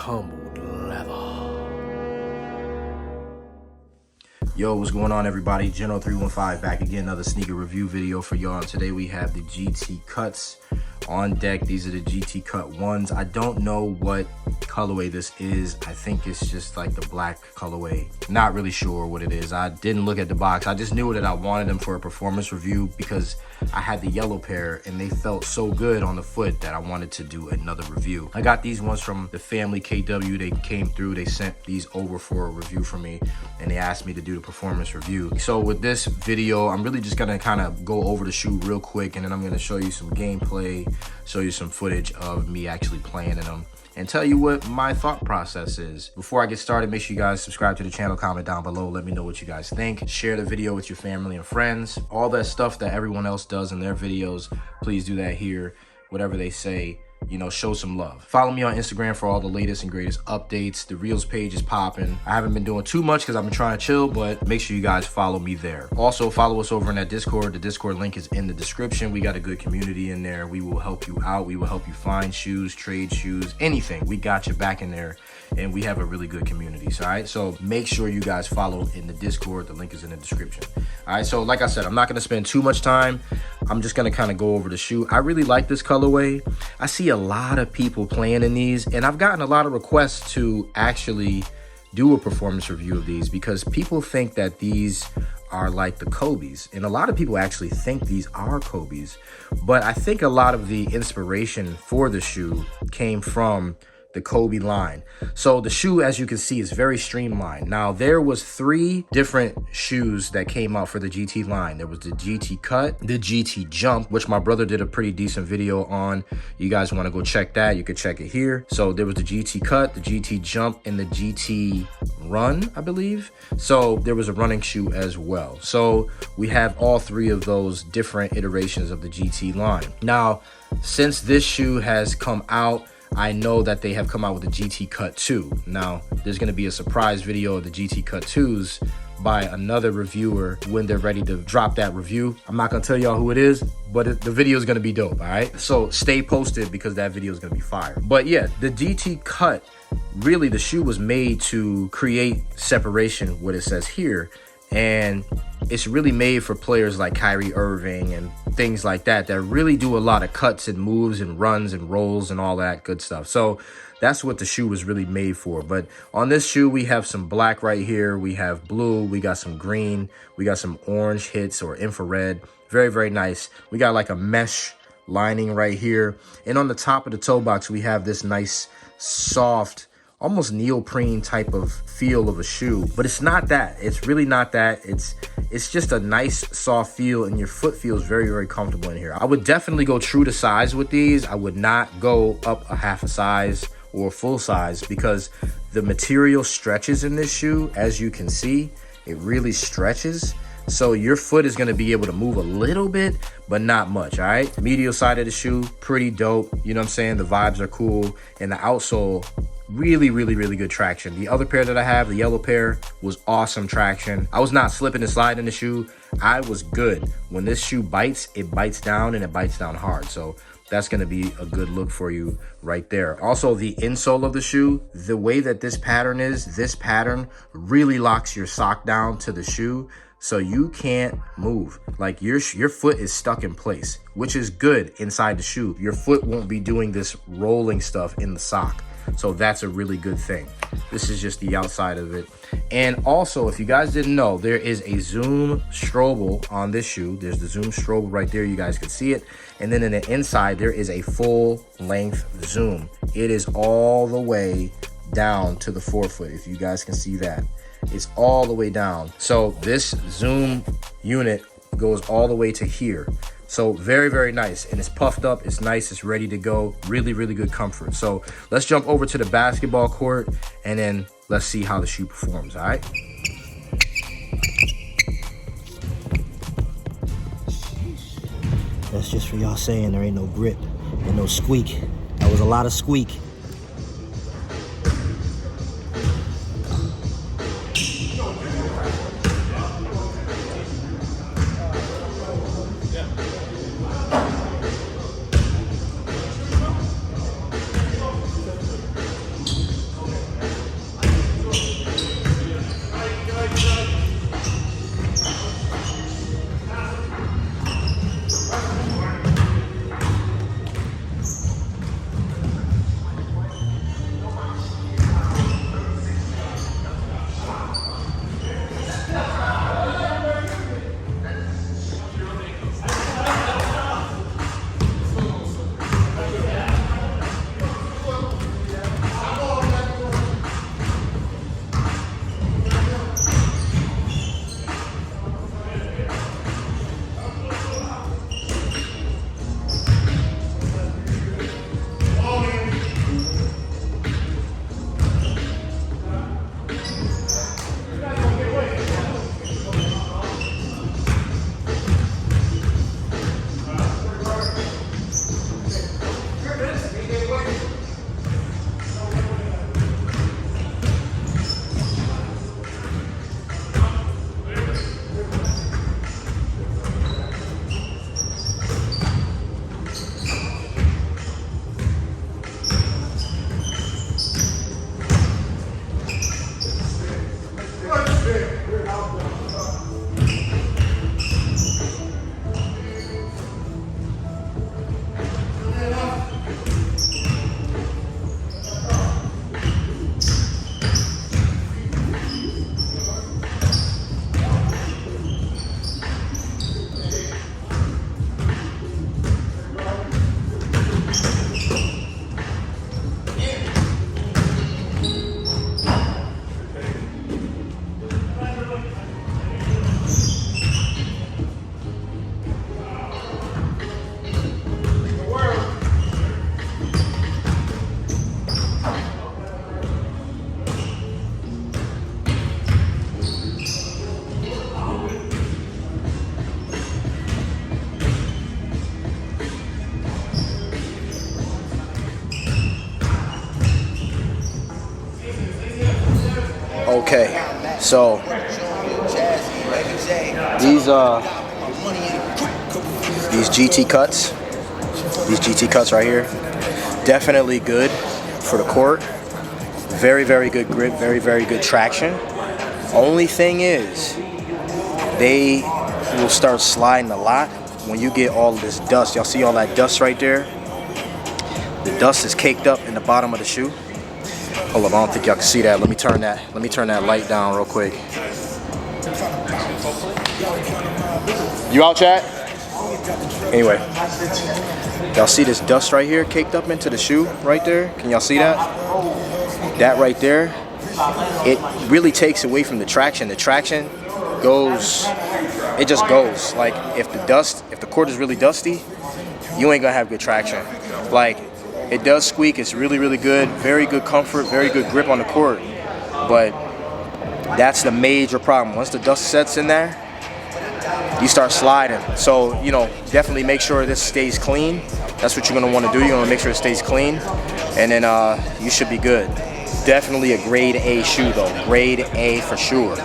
tumbled leather. Yo, what's going on, everybody? Geno315 back again, another sneaker review video for y'all. Today we have the GT Cuts on deck. These are the GT Cut ones. I don't know what colorway this is. I think it's just like the black colorway. Not really sure what it is. I didn't look at the box. I just knew that I wanted them for a performance review because I had the yellow pair and they felt so good on the foot that I wanted to do another review. I got these ones from the family KW. They came through, they sent these over for a review for me and they asked me to do the performance review. So with this video, I'm really just gonna kind of go over the shoe real quick, and then I'm gonna show you some gameplay, show you some footage of me actually playing in them, and tell you what my thought process is. Before I get started, make sure you guys subscribe to the channel, comment down below, let me know what you guys think. Share the video with your family and friends. All that stuff that everyone else does in their videos, please do that here. Whatever they say, you know, show some love. Follow me on Instagram for all the latest and greatest updates. The Reels page is popping. I haven't been doing too much because I've been trying to chill, but make sure you guys follow me there. Also, follow us over in that Discord. The Discord link is in the description. We got a good community in there. We will help you out. We will help you find shoes, trade shoes, anything. We got you back in there, and we have a really good community. So, all right, so make sure you guys follow in the Discord. The link is in the description. All right, so like I said, I'm not going to spend too much time. I'm just going to kind of go over the shoe. I really like this colorway. I see a lot of people playing in these, and I've gotten a lot of requests to actually do a performance review of these because people think that these are like the Kobe's, and a lot of people actually think these are Kobe's, but I think a lot of the inspiration for the shoe came from the Kobe line. So the shoe, as you can see, is very streamlined. Now, there was 3 different shoes that came out for the GT line. There was the GT Cut, the GT Jump, which my brother did a pretty decent video on. You guys want to go check that, you could check it here. So there was the GT Cut, the GT Jump, and the GT Run, I believe. So there was a running shoe as well. So we have all 3 of those different iterations of the GT line. Now, since this shoe has come out, I know that they have come out with the GT Cut 2. Now, there's going to be a surprise video of the GT Cut 2s by another reviewer when they're ready to drop that review. I'm not going to tell y'all who it is, but the video is going to be dope, all right? So stay posted because that video is going to be fire. But yeah, the GT Cut, really the shoe was made to create separation, what it says here. And it's really made for players like Kyrie Irving and things like that that really do a lot of cuts and moves and runs and rolls and all that good stuff. So that's what the shoe was really made for. But on this shoe, we have some black right here. We have blue. We got some green. We got some orange hits or infrared. Very, very nice. We got like a mesh lining right here. And on the top of the toe box, we have this nice, soft, almost neoprene type of feel of a shoe, but it's not that. It's really not that. It's just a nice soft feel, and your foot feels very, very comfortable in here. I would definitely go true to size with these. I would not go up a half a size or full size because the material stretches in this shoe. As you can see, it really stretches. So your foot is going to be able to move a little bit, but not much, all right? Medial side of the shoe, pretty dope. You know what I'm saying? The vibes are cool. And the outsole, really, really, really good traction. The other pair that I have, the yellow pair, was awesome traction. I was not slipping and sliding the shoe. I was good. When this shoe bites, it bites down, and it bites down hard. So that's going to be a good look for you right there. Also, the insole of the shoe, the way that this pattern is, this pattern really locks your sock down to the shoe. So you can't move. Like your foot is stuck in place, which is good inside the shoe. Your foot won't be doing this rolling stuff in the sock. So that's a really good thing. This is just the outside of it. And also, if you guys didn't know, there is a zoom strobel on this shoe. There's the zoom strobel right there. You guys can see it. And then in the inside, there is a full length zoom. It is all the way down to the forefoot, if you guys can see that. It's all the way down. So this zoom unit goes all the way to here. So very, very nice. And it's puffed up. It's nice. It's ready to go. Really, really good comfort. So let's jump over to the basketball court and then let's see how the shoe performs. All right. That's just for y'all saying there ain't no grip and no squeak. That was a lot of squeak. Okay, so these GT cuts right here, definitely good for the court. Very, very good grip, very, very good traction. Only thing is, they will start sliding a lot when you get all this dust. Y'all see all that dust right there? The dust is caked up in the bottom of the shoe. Hold up, I don't think y'all can see that. Let me turn that light down real quick. You out, chat? Anyway, y'all see this dust right here caked up into the shoe right there? Can y'all see that? That right there, it really takes away from the traction. The traction goes, it just goes. Like if the court is really dusty, you ain't gonna have good traction. Like it does squeak, it's really, really good, very good comfort, very good grip on the court. But that's the major problem. Once the dust sets in there, you start sliding. So, you know, definitely make sure this stays clean. That's what you're gonna wanna do. You're gonna make sure it stays clean, and then you should be good. Definitely a grade A shoe though, grade A for sure.